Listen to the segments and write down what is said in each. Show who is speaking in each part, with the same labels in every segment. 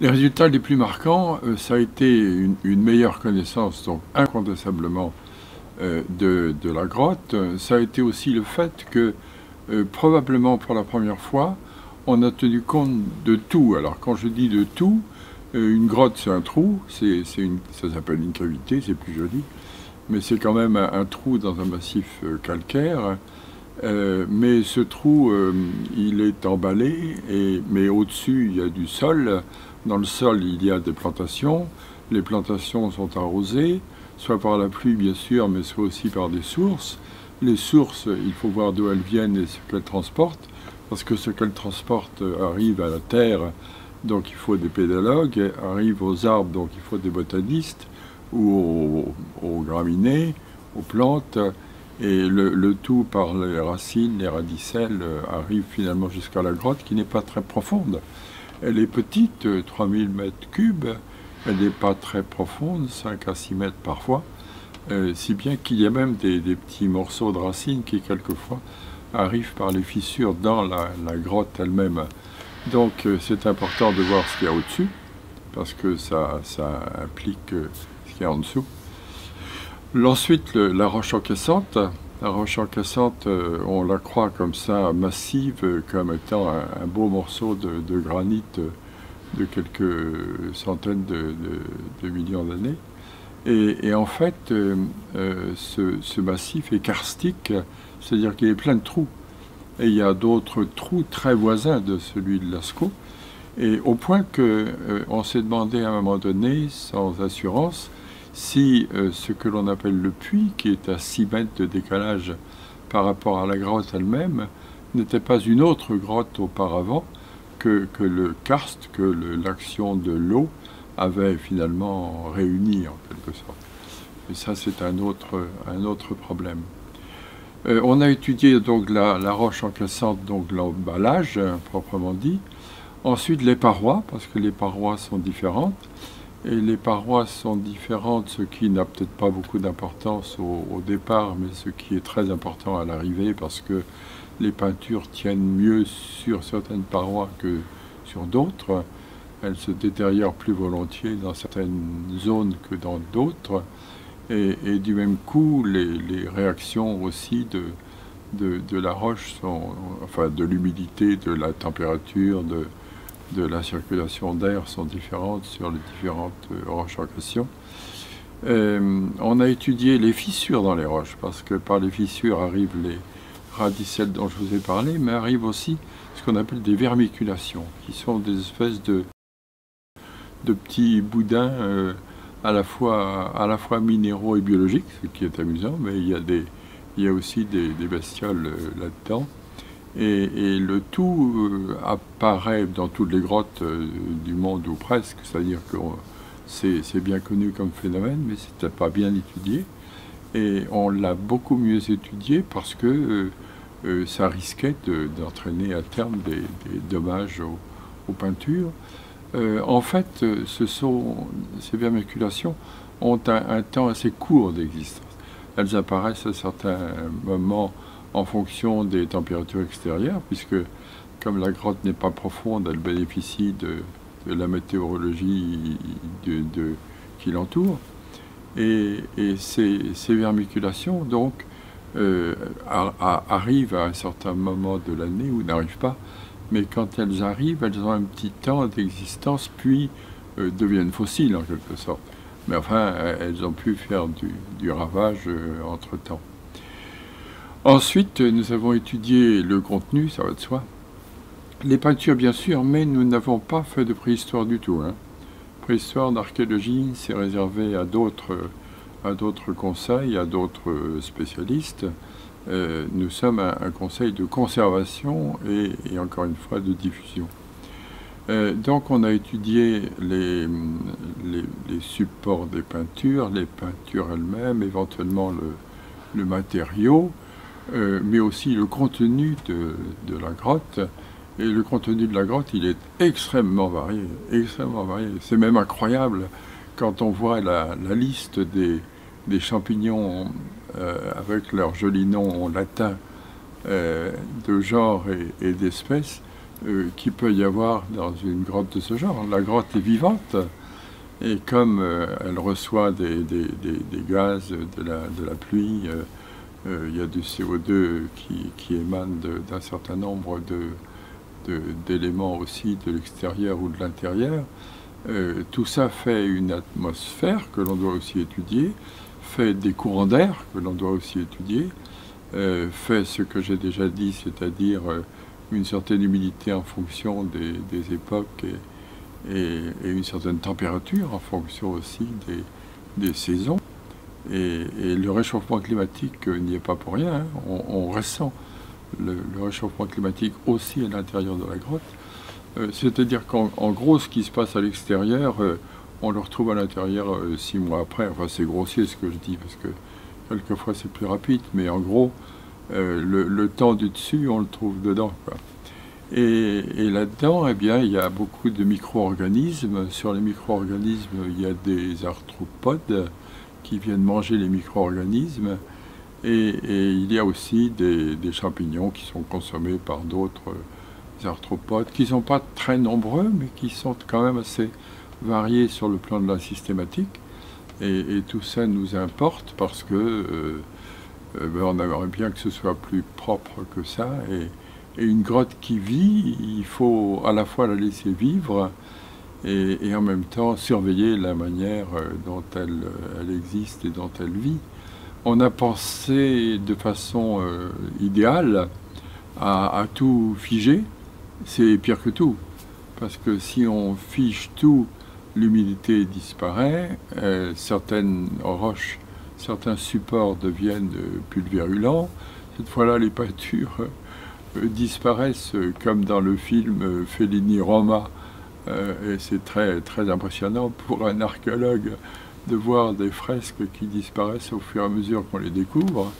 Speaker 1: Les résultats les plus marquants, ça a été une meilleure connaissance, donc incontestablement, de la grotte. Ça a été aussi le fait que, probablement pour la première fois, on a tenu compte de tout. Alors quand je dis de tout, une grotte c'est un trou, ça s'appelle une cavité, c'est plus joli, mais c'est quand même un trou dans un massif calcaire. Mais ce trou, il est emballé, mais au-dessus, il y a du sol. Dans le sol, il y a des plantations. Les plantations sont arrosées, soit par la pluie, bien sûr, mais soit aussi par des sources. Les sources, il faut voir d'où elles viennent et ce qu'elles transportent, parce que ce qu'elles transportent arrive à la terre, donc il faut des pédologues, arrive aux arbres, donc il faut des botanistes, ou aux graminées, aux plantes. Et le tout par les racines, les radicelles, arrive finalement jusqu'à la grotte qui n'est pas très profonde. Elle est petite, 3000 mètres cubes, elle n'est pas très profonde, 5 à 6 mètres parfois, si bien qu'il y a même des petits morceaux de racines qui quelquefois arrivent par les fissures dans la grotte elle-même. Donc c'est important de voir ce qu'il y a au-dessus, parce que ça implique ce qu'il y a en dessous. Ensuite, la roche encaissante. La roche encaissante, on la croit comme ça, massive, comme étant un beau morceau de granit de quelques centaines de millions d'années. Et en fait, ce massif est karstique, c'est-à-dire qu'il est plein de trous. Et il y a d'autres trous très voisins de celui de Lascaux. Et au point qu'on s'est demandé à un moment donné, sans assurance, si ce que l'on appelle le puits, qui est à 6 mètres de décalage par rapport à la grotte elle-même, n'était pas une autre grotte auparavant que le karst, que l'action de l'eau avait finalement réuni en quelque sorte. Et ça, c'est un autre problème. On a étudié donc la roche encaissante, donc l'emballage proprement dit. Ensuite, les parois, parce que les parois sont différentes. Et les parois sont différentes, ce qui n'a peut-être pas beaucoup d'importance au départ, mais ce qui est très important à l'arrivée, parce que les peintures tiennent mieux sur certaines parois que sur d'autres. Elles se détériorent plus volontiers dans certaines zones que dans d'autres. Et du même coup, les réactions aussi de la roche sont, enfin de l'humidité, de la température, de la circulation d'air sont différentes sur les différentes roches en question. On a étudié les fissures dans les roches, parce que par les fissures arrivent les radicelles dont je vous ai parlé, mais arrivent aussi ce qu'on appelle des vermiculations, qui sont des espèces de petits boudins à la fois minéraux et biologiques, ce qui est amusant, mais il y a aussi des bestioles là-dedans. Et le tout apparaît dans toutes les grottes du monde, ou presque, c'est-à-dire que c'est bien connu comme phénomène, mais c'était pas bien étudié. Et on l'a beaucoup mieux étudié parce que ça risquait d'entraîner à terme des dommages aux peintures. En fait, ces vermiculations ont un temps assez court d'existence. Elles apparaissent à certains moments en fonction des températures extérieures, puisque comme la grotte n'est pas profonde, elle bénéficie de la météorologie qui l'entoure. Et ces vermiculations, donc, arrivent à un certain moment de l'année ou n'arrivent pas, mais quand elles arrivent, elles ont un petit temps d'existence, puis deviennent fossiles en quelque sorte. Mais enfin, elles ont pu faire du ravage entre-temps. Ensuite, nous avons étudié le contenu, ça va de soi. Les peintures, bien sûr, mais nous n'avons pas fait de préhistoire du tout. Préhistoire d'archéologie, c'est réservé à d'autres conseils, à d'autres spécialistes. Nous sommes un conseil de conservation et encore une fois de diffusion. Donc on a étudié les supports des peintures, les peintures elles-mêmes, éventuellement le matériau, mais aussi le contenu de la grotte. Et le contenu de la grotte, il est extrêmement varié, extrêmement varié. C'est même incroyable quand on voit la liste des champignons avec leur joli nom en latin de genre et d'espèces. qu'il peut y avoir dans une grotte de ce genre. La grotte est vivante, et comme elle reçoit des gaz, de la pluie, il y a du CO2 qui émane d'un certain nombre d'éléments aussi de l'extérieur ou de l'intérieur. Tout ça fait une atmosphère que l'on doit aussi étudier, fait des courants d'air que l'on doit aussi étudier, fait ce que j'ai déjà dit, c'est-à-dire une certaine humidité en fonction des époques et une certaine température en fonction aussi des saisons. Et le réchauffement climatique n'y est pas pour rien, hein. On ressent le réchauffement climatique aussi à l'intérieur de la grotte. C'est-à-dire qu'en gros, ce qui se passe à l'extérieur, on le retrouve à l'intérieur 6 mois après. Enfin, c'est grossier ce que je dis, parce que quelquefois c'est plus rapide, mais en gros, le temps du dessus, on le trouve dedans, quoi. Et là-dedans, eh bien, il y a beaucoup de micro-organismes. Sur les micro-organismes, il y a des arthropodes qui viennent manger les micro-organismes. Et il y a aussi des champignons qui sont consommés par d'autres arthropodes, qui ne sont pas très nombreux, mais qui sont quand même assez variés sur le plan de la systématique. Et tout ça nous importe parce que on aimerait bien que ce soit plus propre que ça. Et une grotte qui vit, il faut à la fois la laisser vivre et en même temps surveiller la manière dont elle existe et dont elle vit. On a pensé de façon idéale à tout figer. C'est pire que tout, parce que si on fige tout, l'humidité disparaît, certaines roches, certains supports deviennent pulvérulents. Cette fois-là, les peintures disparaissent, comme dans le film Fellini Roma, et c'est très, très impressionnant pour un archéologue de voir des fresques qui disparaissent au fur et à mesure qu'on les découvre.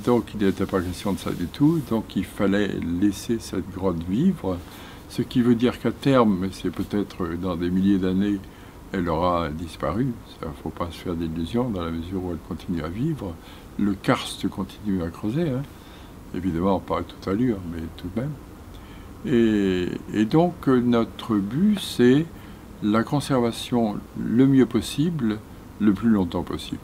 Speaker 1: Donc il n'était pas question de ça du tout, donc il fallait laisser cette grotte vivre, ce qui veut dire qu'à terme, mais c'est peut-être dans des milliers d'années, elle aura disparu. Il ne faut pas se faire d'illusions dans la mesure où elle continue à vivre. Le karst continue à creuser, hein. Évidemment pas à toute allure, mais tout de même. Et donc notre but, c'est la conservation le mieux possible, le plus longtemps possible.